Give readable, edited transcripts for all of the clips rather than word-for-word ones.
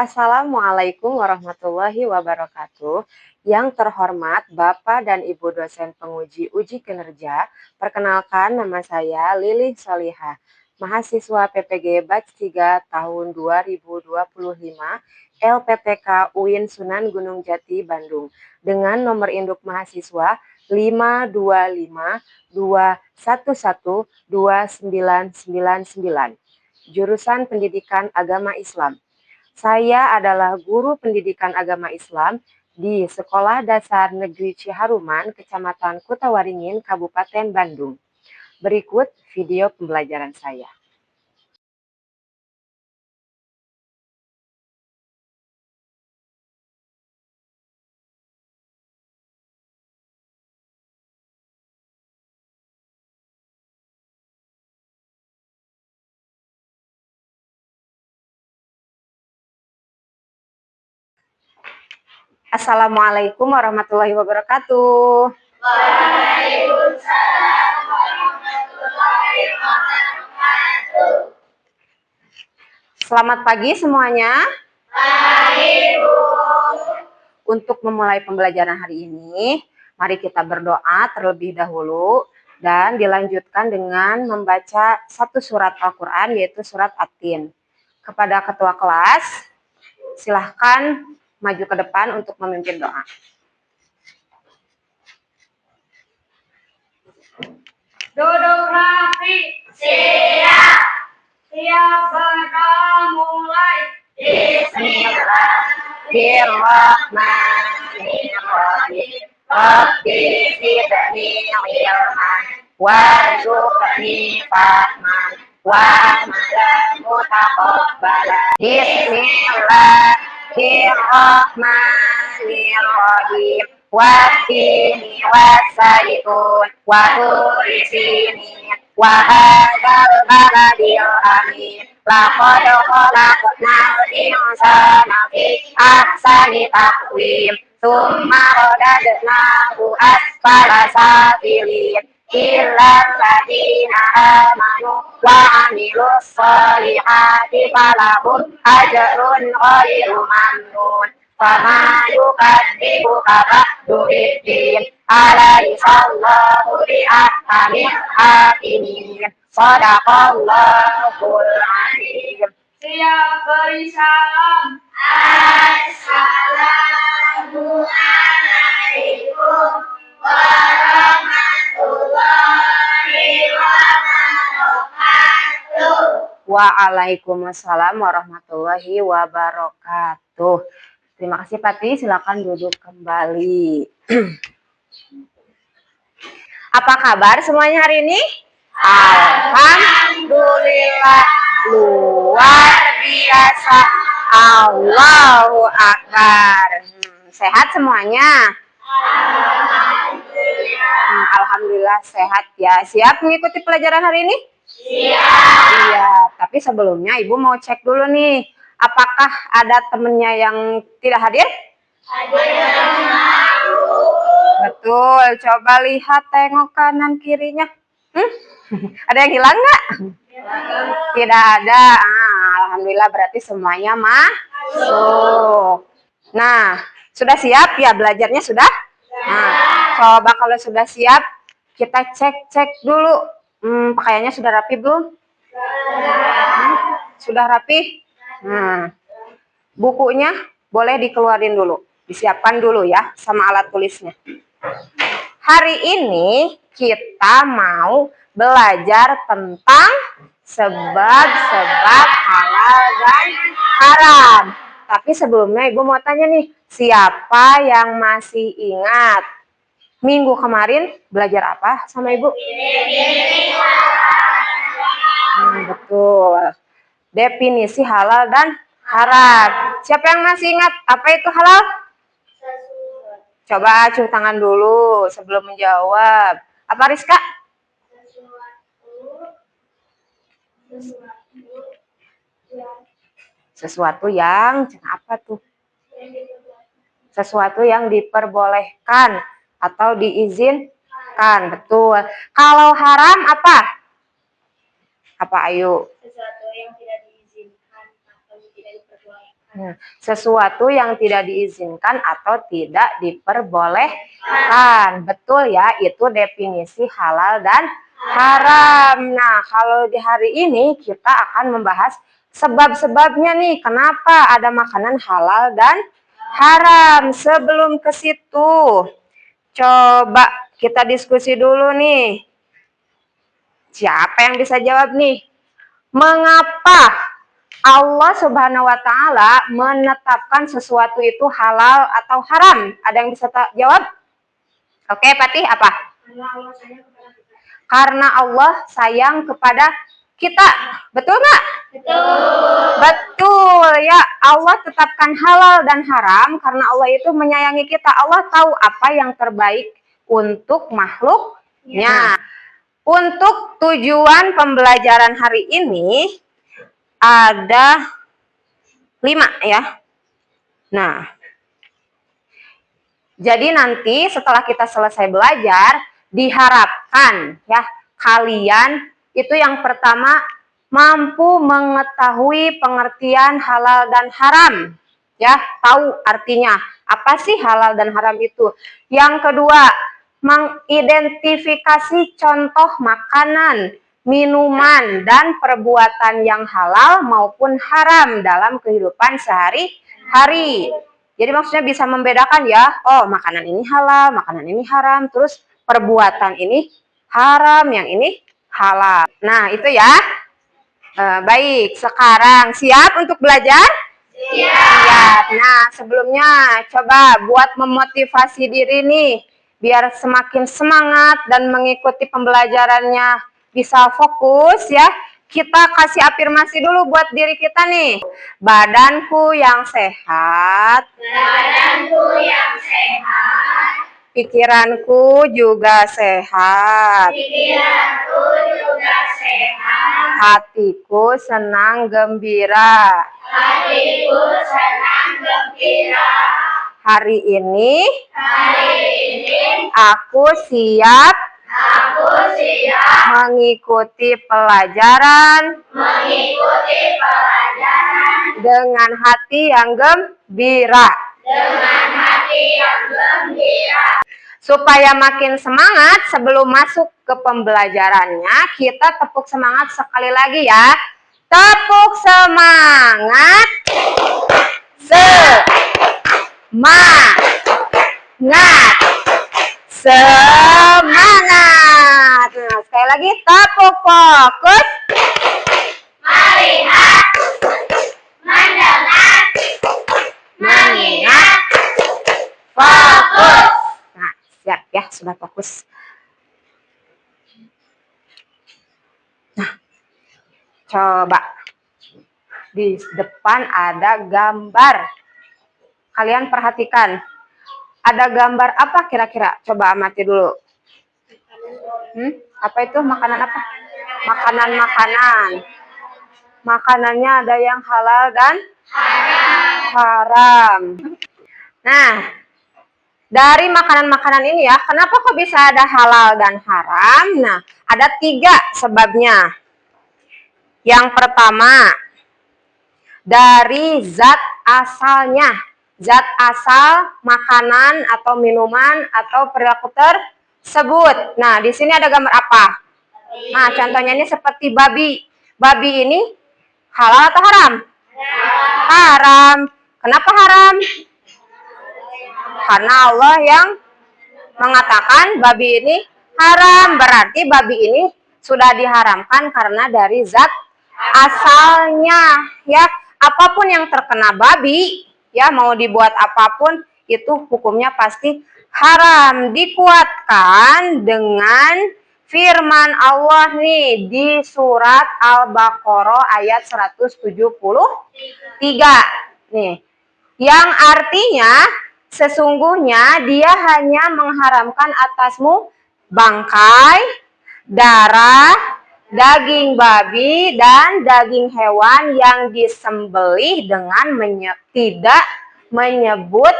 Assalamualaikum warahmatullahi wabarakatuh. Yang terhormat Bapak dan Ibu dosen penguji uji kinerja, perkenalkan nama saya Lilih Solihah, mahasiswa PPG Batch 3 tahun 2025 LPPK UIN Sunan Gunung Jati, Bandung, dengan nomor induk mahasiswa 52521129999, jurusan Pendidikan Agama Islam. Saya adalah guru pendidikan agama Islam di Sekolah Dasar Negeri Ciharuman, Kecamatan Kutawaringin, Kabupaten Bandung. Berikut video pembelajaran saya. Assalamualaikum warahmatullahi wabarakatuh. Waalaikumsalam warahmatullahi wabarakatuh. Selamat pagi semuanya. Pagi, Bu. Untuk memulai pembelajaran hari ini, mari kita berdoa terlebih dahulu dan dilanjutkan dengan membaca satu surat Al-Quran, yaitu surat At-Tin. Kepada ketua kelas, silahkan maju ke depan untuk memimpin doa. Duduk rapi. Siap. Siap, mulai. Bismillahirrahmanirrahim. Rabbi zidni ilman warzuqni fahman wa'amalan mutaqabbalan. Bismillahirrahmanirrahim. Wattini waszaitun wa turi sinin wa hadzal baladil amin. Laqad khalaqnal insana fi ahsani taqwim. Tsumma radadnahu asfala safilin. Illal ladzina amanu wa amilus solihati falahum ajrun ghairu mamnun. Fama yukadzibuka ba'du biddin. Alaihissallahu bi'ahkamil hakimin. Shadaqallahul azim. Siap, beri salam. Assalamualaikum warahmatullahi wabarakatuh. Waalaikumsalam warahmatullahi wabarakatuh. Terima kasih Pati, silakan duduk kembali. Apa kabar semuanya hari ini? Alhamdulillah, luar biasa. Allahu Akbar. Sehat semuanya? Alhamdulillah sehat ya. Siap mengikuti pelajaran hari ini? Siap. Iya, tapi sebelumnya Ibu mau cek dulu nih. Apakah ada temennya yang tidak hadir? Betul, coba lihat, tengok kanan kirinya. Ada yang hilang nggak? Tidak ada. Alhamdulillah berarti semuanya masuk. Nah, sudah siap ya belajarnya sudah? Nah, coba kalau sudah siap, kita cek dulu. Pakaiannya sudah rapi belum? Sudah rapi? Bukunya boleh dikeluarin dulu, disiapkan dulu ya sama alat tulisnya. Hari ini kita mau belajar tentang sebab-sebab halal dan haram. Tapi sebelumnya Ibu mau tanya nih, siapa yang masih ingat minggu kemarin belajar apa sama Ibu? Betul. Definisi halal dan haram. Siapa yang masih ingat apa itu halal? Coba acuh tangan dulu sebelum menjawab. Apa Rizka? Sesuatu yang apa tuh? Sesuatu yang diperbolehkan atau diizinkan. Betul. Kalau haram apa? Apa Ayu? Sesuatu yang tidak diizinkan atau tidak diperbolehkan. Sesuatu yang tidak diizinkan atau tidak diperbolehkan. Betul ya, itu definisi halal dan haram. Nah, kalau di hari ini kita akan membahas sebab-sebabnya nih, kenapa ada makanan halal dan haram. Sebelum ke situ, coba kita diskusi dulu nih. Siapa yang bisa jawab nih? Mengapa Allah Subhanahu wa Ta'ala menetapkan sesuatu itu halal atau haram? Ada yang bisa jawab? Oke, Patih, apa? Karena Allah sayang kepada kita. Betul nggak? Betul. Betul ya. Allah tetapkan halal dan haram karena Allah itu menyayangi kita. Allah tahu apa yang terbaik untuk makhluknya. Untuk tujuan pembelajaran hari ini ada 5 ya. Nah, jadi nanti setelah kita selesai belajar, diharapkan ya kalian itu yang pertama mampu mengetahui pengertian halal dan haram. Ya, tahu artinya apa sih halal dan haram itu. Yang kedua, mengidentifikasi contoh makanan, minuman, dan perbuatan yang halal maupun haram dalam kehidupan sehari-hari. Jadi maksudnya bisa membedakan ya, oh makanan ini halal, makanan ini haram, terus perbuatan ini haram, yang ini halal. Nah itu ya. Baik, sekarang siap untuk belajar? Siap. Nah sebelumnya coba buat memotivasi diri nih, biar semakin semangat dan mengikuti pembelajarannya bisa fokus ya. Kita kasih afirmasi dulu buat diri kita nih. Badanku yang sehat. Badanku yang sehat. Pikiranku juga sehat. Pikiranku juga sehat. Hatiku senang gembira. Hatiku senang gembira. Hari ini Aku siap siap mengikuti pelajaran dengan hati yang gembira. Supaya makin semangat sebelum masuk ke pembelajarannya, kita tepuk semangat sekali lagi ya. Tepuk semangat. Semangat. Nah, sekali lagi tepuk fokus. melihat, mendengar, mengingat, Fokus. Nah, siap ya, sudah fokus. Nah, coba. Di depan ada gambar. Kalian perhatikan. Ada gambar apa kira-kira? Coba amati dulu. Apa itu? Makanan apa? Makanan-makanan. Makanannya ada yang halal dan haram. Nah, dari makanan-makanan ini ya, kenapa kok bisa ada halal dan haram? Nah, ada 3 sebabnya. Yang pertama, dari zat asalnya. Zat asal makanan atau minuman atau perilaku tersebut. Nah, di sini ada gambar apa? Nah, contohnya ini seperti babi. Babi ini halal atau haram? Haram. Kenapa haram? Karena Allah yang mengatakan babi ini haram. Berarti babi ini sudah diharamkan karena dari zat asalnya. Ya, apapun yang terkena babi, ya mau dibuat apapun itu hukumnya pasti haram. Dikuatkan dengan firman Allah nih di surat Al-Baqarah ayat 173 nih, yang artinya sesungguhnya dia hanya mengharamkan atasmu bangkai, darah, daging babi, dan daging hewan yang disembelih dengan tidak menyebut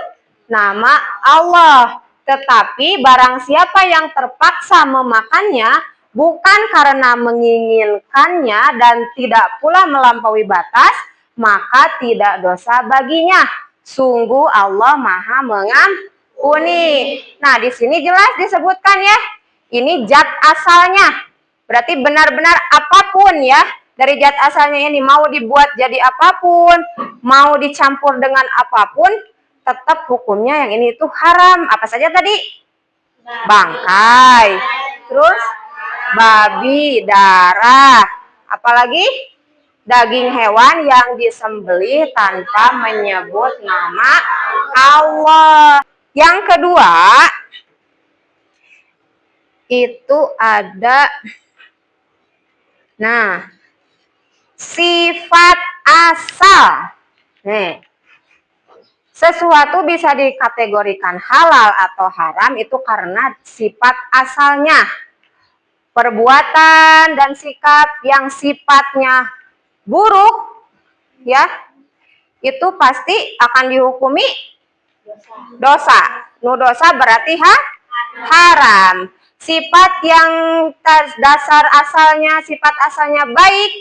nama Allah. Tetapi barang siapa yang terpaksa memakannya bukan karena menginginkannya dan tidak pula melampaui batas, maka tidak dosa baginya. Sungguh Allah Maha mengampuni. Nah, di sini jelas disebutkan ya. Ini zat asalnya. Berarti benar-benar apapun ya. Dari zat asalnya ini mau dibuat jadi apapun, mau dicampur dengan apapun, tetap hukumnya yang ini itu haram. Apa saja tadi? Bangkai. Terus babi, darah. Apalagi? Daging hewan yang disembelih tanpa menyebut nama Allah. Yang kedua, itu ada sifat asal. Nih. Sesuatu bisa dikategorikan halal atau haram itu karena sifat asalnya. Perbuatan dan sikap yang sifatnya buruk ya, itu pasti akan dihukumi dosa. Dosa berarti haram. Sifat yang dasar asalnya, sifat asalnya baik,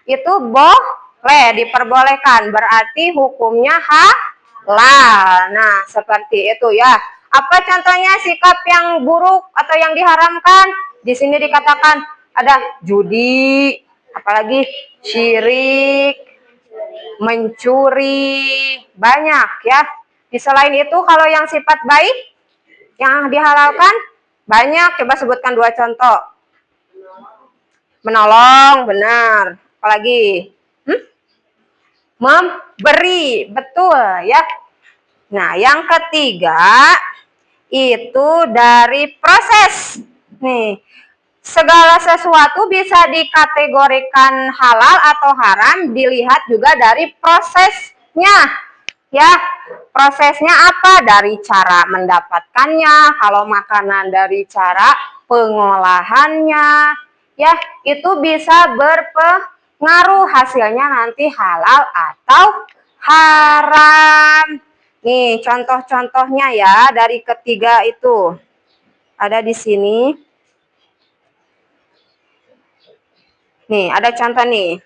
itu boleh, diperbolehkan. Berarti hukumnya halal. Nah, seperti itu ya. Apa contohnya sikap yang buruk atau yang diharamkan? Di sini dikatakan ada judi, apalagi syirik, mencuri, banyak ya. Di selain itu kalau yang sifat baik yang dihalalkan banyak. Coba sebutkan 2 contoh. Menolong, benar. Apalagi memberi, betul ya. Nah, yang ketiga itu dari proses. Nih, segala sesuatu bisa dikategorikan halal atau haram dilihat juga dari prosesnya. Ya, prosesnya apa? Dari cara mendapatkannya, kalau makanan dari cara pengolahannya. Ya, itu bisa berpengaruh hasilnya nanti halal atau haram. Nih, contoh-contohnya ya dari ketiga itu. Ada di sini. Nih, ada contoh nih.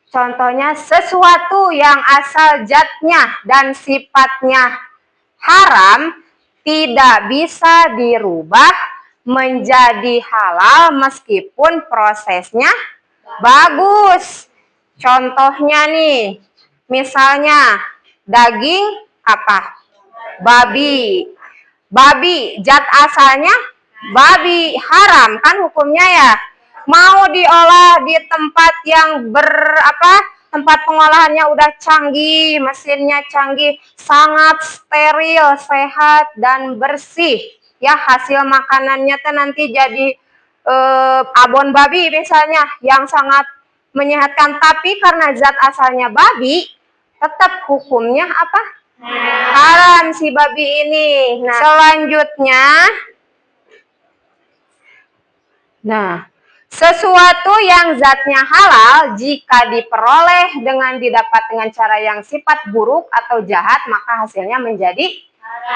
Contohnya sesuatu yang asal zatnya dan sifatnya haram tidak bisa dirubah menjadi halal meskipun prosesnya bagus. Contohnya nih, misalnya daging apa? Babi. Babi, zat asalnya babi, haram kan hukumnya ya. Mau diolah di tempat yang tempat pengolahannya udah canggih, mesinnya canggih, sangat steril, sehat dan bersih. Ya, hasil makanannya tuh nanti jadi abon babi misalnya yang sangat menyehatkan, tapi karena zat asalnya babi, tetap hukumnya apa? Haram si babi ini. Nah, selanjutnya sesuatu yang zatnya halal jika diperoleh didapat dengan cara yang sifat buruk atau jahat, maka hasilnya menjadi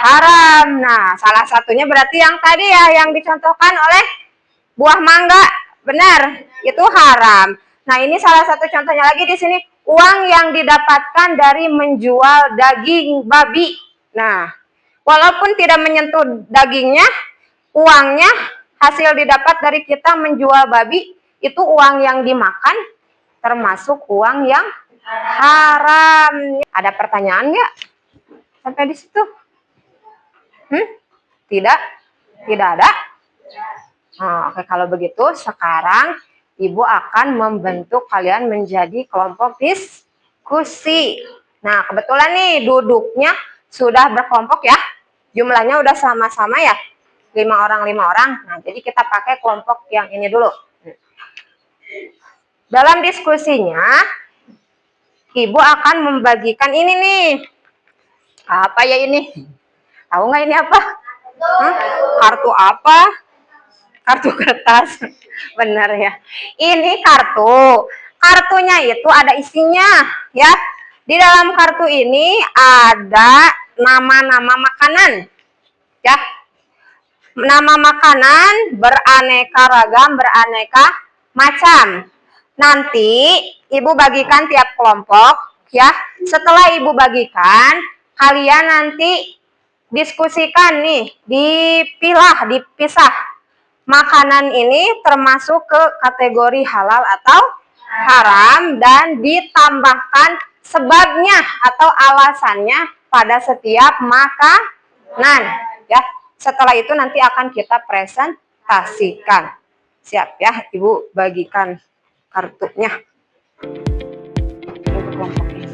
haram. Nah, salah satunya berarti yang tadi ya, yang dicontohkan oleh buah mangga. Benar, itu haram. Nah, ini salah satu contohnya lagi di sini, uang yang didapatkan dari menjual daging babi. Nah, walaupun tidak menyentuh dagingnya, uangnya hasil didapat dari kita menjual babi, itu uang yang dimakan termasuk uang yang haram. Ada pertanyaan nggak sampai di situ? Tidak? Tidak ada? Oke, kalau begitu sekarang Ibu akan membentuk kalian menjadi kelompok diskusi. Nah, kebetulan nih duduknya sudah berkelompok ya. Jumlahnya udah sama-sama ya. 5 orang. Nah, jadi kita pakai kelompok yang ini dulu. Dalam diskusinya, Ibu akan membagikan ini nih. Apa ya ini? Tahu nggak ini apa? Kartu apa? Kartu kertas. Benar ya. Ini kartu. Kartunya itu ada isinya ya. Di dalam kartu ini ada nama-nama makanan. Ya. Nama makanan beraneka ragam, beraneka macam. Nanti Ibu bagikan tiap kelompok ya. Setelah Ibu bagikan, kalian nanti diskusikan nih, dipisah. Makanan ini termasuk ke kategori halal atau haram dan ditambahkan sebabnya atau alasannya pada setiap makanan ya. Setelah itu nanti akan kita presentasikan. Siap ya, Ibu bagikan kartunya. Untuk kelompok ini.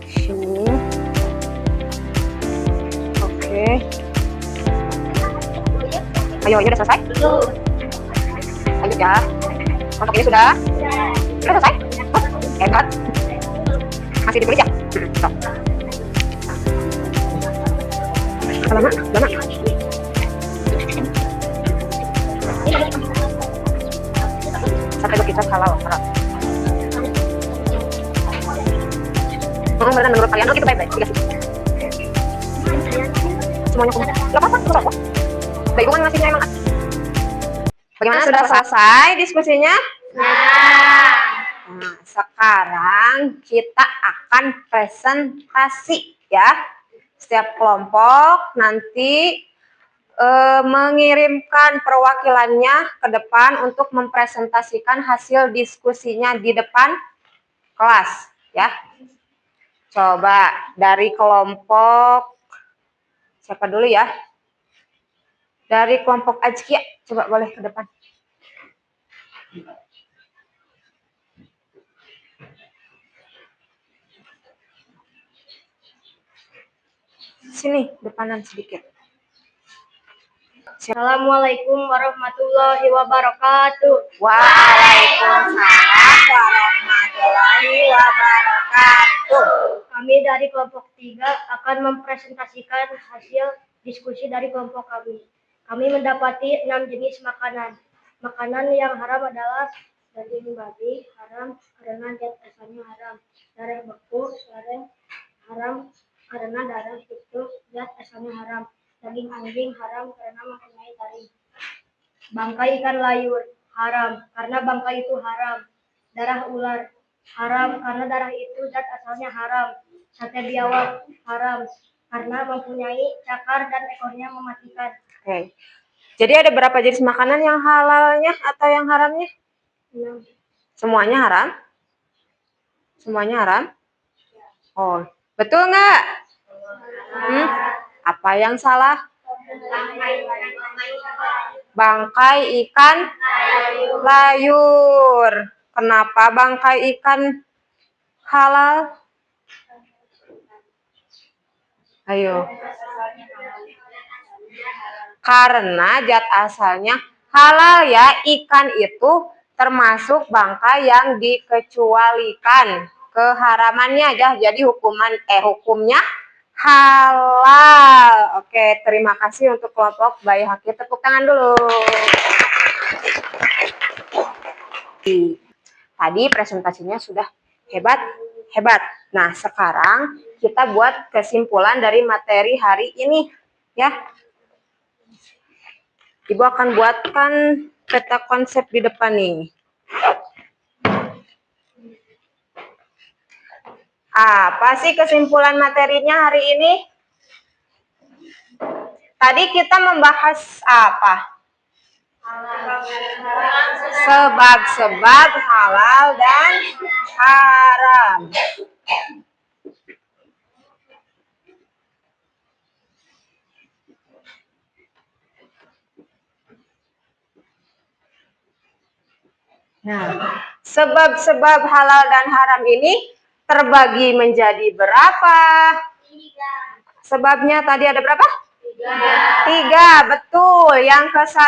Sini. Oke. Ayo, ini udah selesai? Lanjut ya. Kelompok ini sudah? Sudah selesai? Oh, hebat. Masih ditulis ya? Lama. Sampai berkisar halal. Benar menurut kalian, itu baik-baik. Semuanya kumpul. Gak apa-apa, gak apa-apa. Dari Ibu kan ngasihnya emang. Bagaimana, sudah selesai diskusinya? Nah, sekarang kita akan presentasi ya. Setiap kelompok nanti mengirimkan perwakilannya ke depan untuk mempresentasikan hasil diskusinya di depan kelas ya. Coba dari kelompok siapa dulu ya? Dari kelompok Ajkia, coba boleh ke depan. Sini, depanan sedikit. Assalamualaikum warahmatullahi wabarakatuh. Waalaikumsalam warahmatullahi wabarakatuh. Kami dari kelompok 3 akan mempresentasikan hasil diskusi dari kelompok kami. Kami mendapati 6 jenis makanan. Makanan yang haram adalah daging babi, haram karena zat asalnya haram. Darah beku, haram karena darah itu zat asalnya haram. Daging anjing haram karena mempunyai taring. Bangkai ikan layur haram karena bangkai itu haram. Darah ular haram karena darah itu zat asalnya haram. Sate biawak haram karena mempunyai cakar dan ekornya mematikan. Oke. Jadi ada berapa jenis makanan yang halalnya atau yang haramnya? 6. Semuanya haram? Semuanya haram? Oh, betul nggak? Apa yang salah? Bangkai ikan layur. Kenapa bangkai ikan halal? Ayo. Karena zat asalnya halal ya. Ikan itu termasuk bangkai yang dikecualikan keharamannya ya. Jadi hukumnya halal. Oke, terima kasih untuk kelompok Bayi Haki. Tepuk tangan dulu. Tadi presentasinya sudah hebat. Nah, sekarang kita buat kesimpulan dari materi hari ini ya. Ibu akan buatkan peta konsep di depan nih. Apa sih kesimpulan materinya hari ini? Tadi kita membahas apa? Sebab-sebab halal dan haram. Nah, sebab-sebab halal dan haram ini terbagi menjadi berapa? 3. Sebabnya tadi ada berapa? 3, betul. Yang ke 1?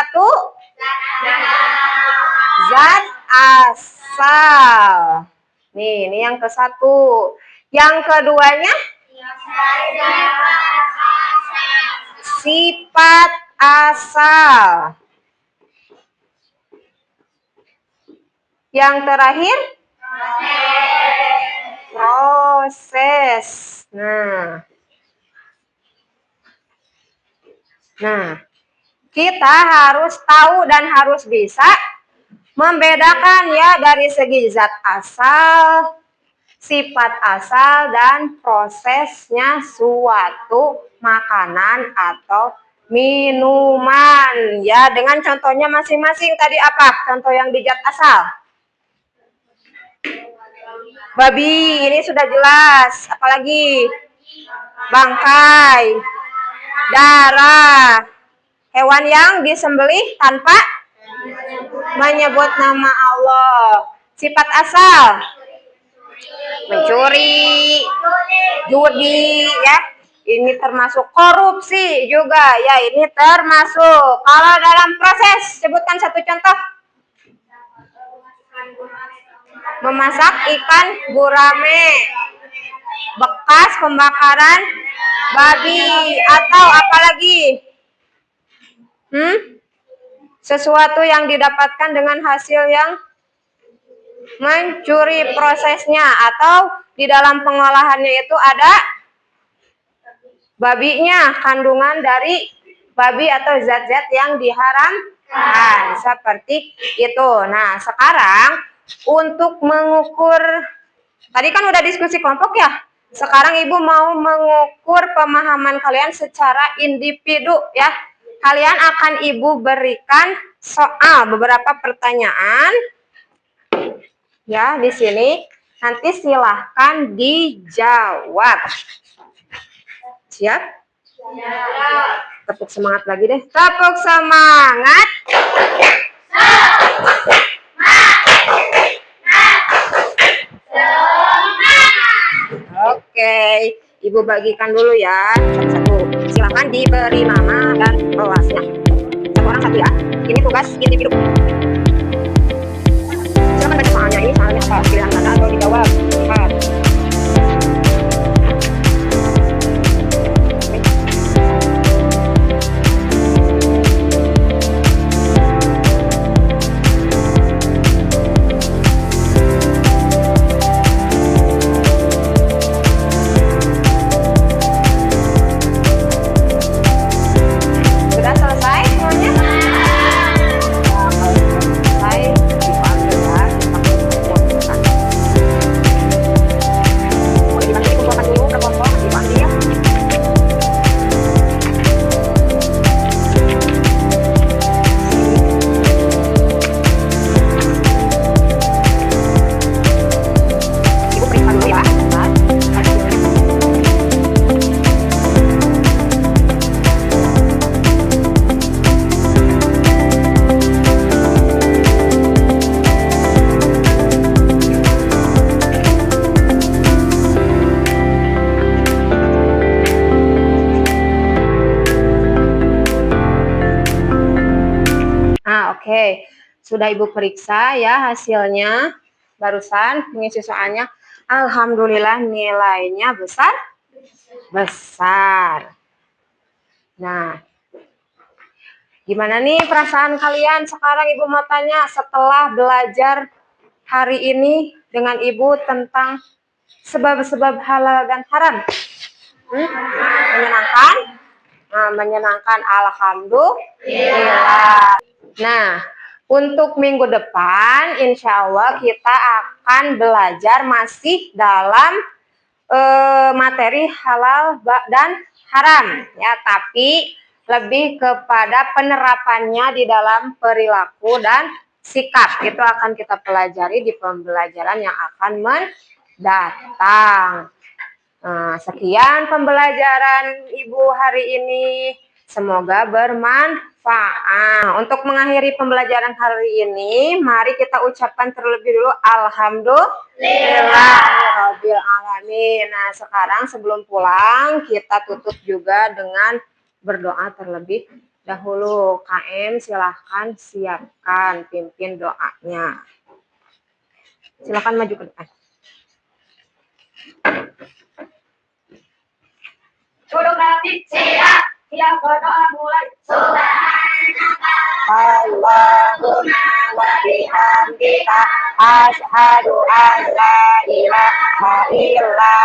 Zat asal. Nih, ini yang ke 1. Yang keduanya? Sifat asal. Yang terakhir? Proses. Nah, kita harus tahu dan harus bisa membedakan ya dari segi zat asal, sifat asal, dan prosesnya suatu makanan atau minuman. Ya, dengan contohnya masing-masing. Tadi apa contoh yang di zat asal? Babi, ini sudah jelas. Apalagi? Bangkai, darah, hewan yang disembelih tanpa menyebut nama Allah. Sifat asal, mencuri, judi, ya. Ini termasuk korupsi juga, ya. Ini termasuk. Kalau dalam proses, sebutkan satu contoh. Memasak ikan gurame, bekas pembakaran babi, atau apalagi? Sesuatu yang didapatkan dengan hasil yang mencuri prosesnya, atau di dalam pengolahannya itu ada babinya, kandungan dari babi atau zat-zat yang diharamkan, seperti itu. Nah, sekarang untuk mengukur, tadi kan udah diskusi kelompok ya. Sekarang Ibu mau mengukur pemahaman kalian secara individu ya. Kalian akan Ibu berikan soal, beberapa pertanyaan ya di sini. Nanti silahkan dijawab. Siap? Tepuk semangat lagi deh. Tepuk semangat. Oke, Ibu bagikan dulu ya satu-satu. Silahkan diberi nama dan kelasnya. Satu orang satu ya. Ini tugas individu. Silahkan baca soalnya. Ini soalnya apa? Pilihan mana atau dijawab? Cepat. Oke, sudah Ibu periksa ya hasilnya barusan mengisi soalnya. Alhamdulillah nilainya besar. Nah, gimana nih perasaan kalian sekarang? Ibu mau tanya setelah belajar hari ini dengan Ibu tentang sebab-sebab halal dan haram. Menyenangkan? Nah, menyenangkan, alhamdulillah. Nah, untuk minggu depan, insya Allah kita akan belajar masih dalam materi halal dan haram, ya. Tapi lebih kepada penerapannya di dalam perilaku dan sikap. Itu akan kita pelajari di pembelajaran yang akan mendatang. Nah, sekian pembelajaran Ibu hari ini. Semoga bermanfaat. Untuk mengakhiri pembelajaran hari ini, mari kita ucapkan terlebih dulu alhamdulillahirabbil alamin. Nah, sekarang sebelum pulang kita tutup juga dengan berdoa terlebih dahulu. KM silahkan siapkan pimpin doanya. Silahkan maju ke depan. Duduk rapi, siap. Siap berdoa mulai. Allahumma wa bihamdika asyhadu an la ilaha illa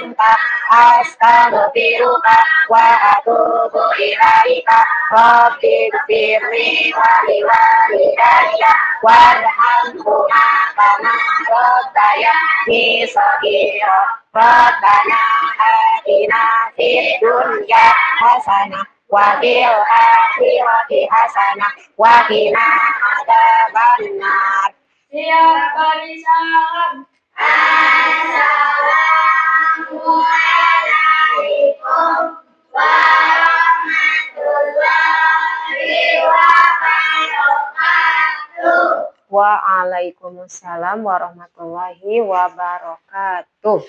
anta astaghfiruka wa atubu ilaika rabbi ighfirli wa liwalidayya warhamhuma kama rabbayani shaghira rabbana atina fid dunya hasanah wa fil akhirati hasanah wa qina adzabannar. Siap bagi salam. Assalamualaikum warahmatullahi wabarakatuh. Waalaikumsalam warahmatullahi wabarakatuh.